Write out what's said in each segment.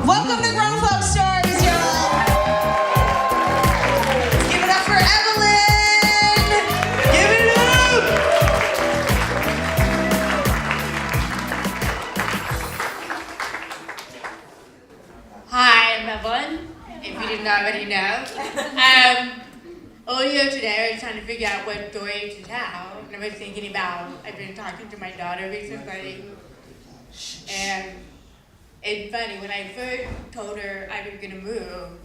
Welcome to Grown Folk Stories, y'all. Give it up for Evelyn. Give it up. Hi, I'm Evelyn, if you didn't already know. Earlier today, I was trying to figure out what story to tell, and I was thinking about, I've been talking to my daughter recently, and it's funny, when I first told her I was gonna move,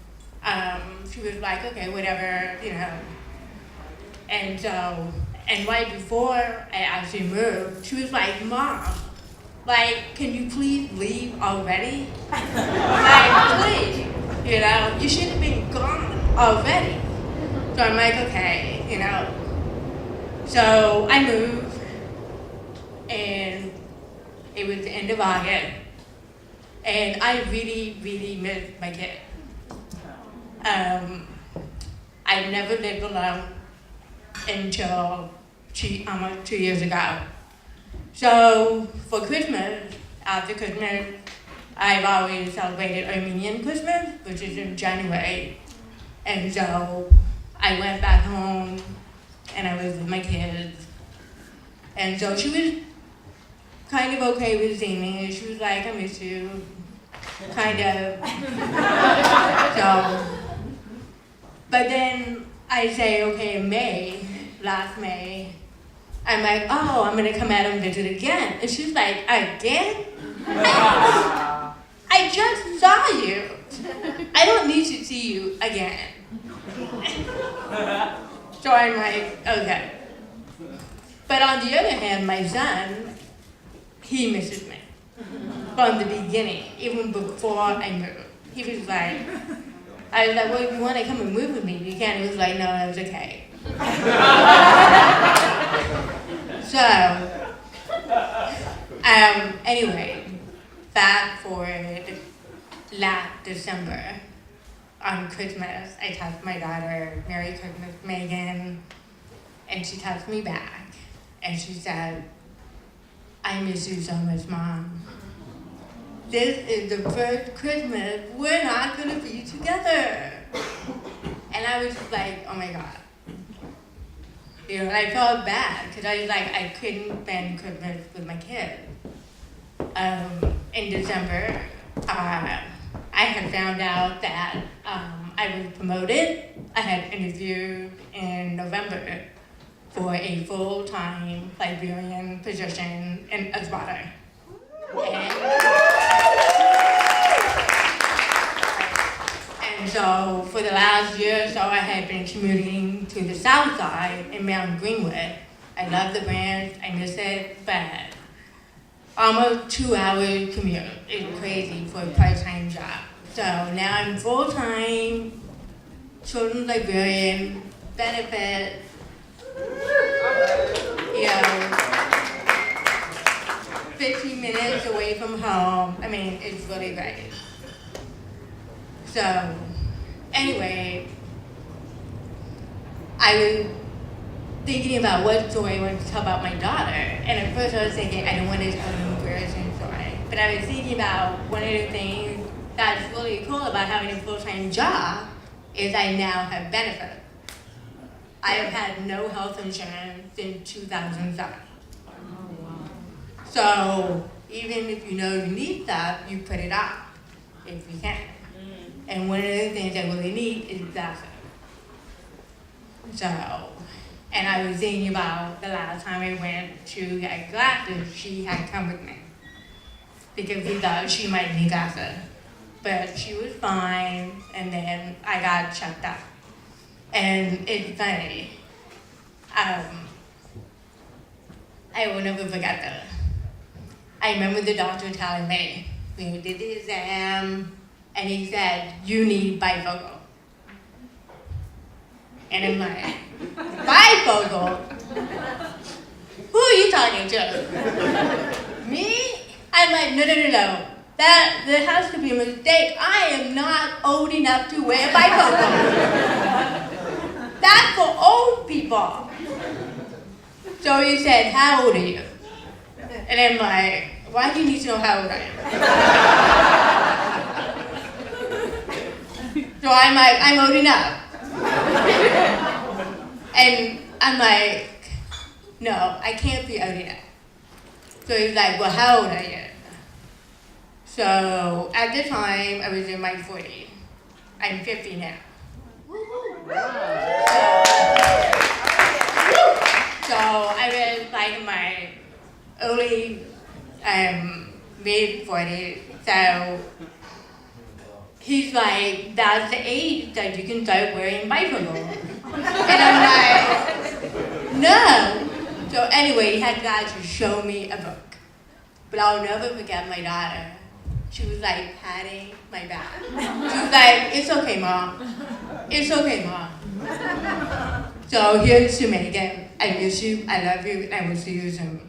she was like, okay, whatever, you know. And so, and right before I actually moved, she was like, Mom, like, can you please leave already? Like, please, you know, you should have been gone already. So I'm like, okay, you know. So I moved, and it was the end of August, and I really, really missed my kid. I never lived alone until almost 2 years ago. So for Christmas, after Christmas, I've always celebrated Armenian Christmas, which is in January. And so I went back home and I was with my kids. And so she was kind of okay with seeing me. She was like, I miss you, kind of. So, but then I say, okay, in May, last May, I'm like, oh, I'm gonna come out and visit again. And she's like, again? I just saw you. I don't need to see you again. So I'm like, okay. But on the other hand, my son, he misses me from the beginning, even before I moved. He was like, I was like, well, if you want to come and move with me, you can. He was like, no, it was okay. So, anyway, fast forward last December, on Christmas, I texted my daughter, Merry Christmas, Megan, and she texted me back, and she said, I miss you so much, Mom. This is the first Christmas we're not gonna be together. And I was just like, oh my God. You know, I felt bad, because I was like, I couldn't spend Christmas with my kids. In December, I had found out that I was promoted. I had interviewed in November for a full-time librarian position in Esparta. And so for the last year or so, I had been commuting to the south side in Mount Greenwood. I love the branch, I miss it, but almost 2 hours commute is crazy for a part-time job. So now I'm full-time, children's librarian, benefits, you know, 15 minutes away from home. I mean, it's really great. So, anyway, I was thinking about what story I wanted to tell about my daughter. And at first I was thinking, I don't want to tell an embarrassing story. But I was thinking about one of the things that's really cool about having a full-time job is I now have benefits. I have had no health insurance since 2007. So even if you know you need stuff, you put it up if you can. And one of the things I really need is glasses. So, and I was thinking about the last time I went to get glasses, she had come with me. Because we thought she might need glasses. But she was fine, and then I got checked out. And it's funny, I will never forget that. I remember the doctor telling me, we did the exam, and he said, you need bifocal. And I'm like, bifocal? Who are you talking to? Me? I'm like, no. There has to be a mistake. I am not old enough to wear bifocal. That's for old people. So he said, how old are you? And I'm like, why do you need to know how old I am? So I'm like, I'm old enough. And I'm like, no, I can't be old enough. So he's like, well, how old are you? So at the time, I was in my 40s. I'm 50 now. So I was like in my early mid 40s. So he's like, that's the age that you can start wearing bifocals. And I'm like, no. So anyway, he had to show me a book. But I'll never forget my daughter. She was like patting my back. She was like, it's okay, Mom. It's okay, Mom. So here's to Megan. I miss you, I love you, and I will see you soon.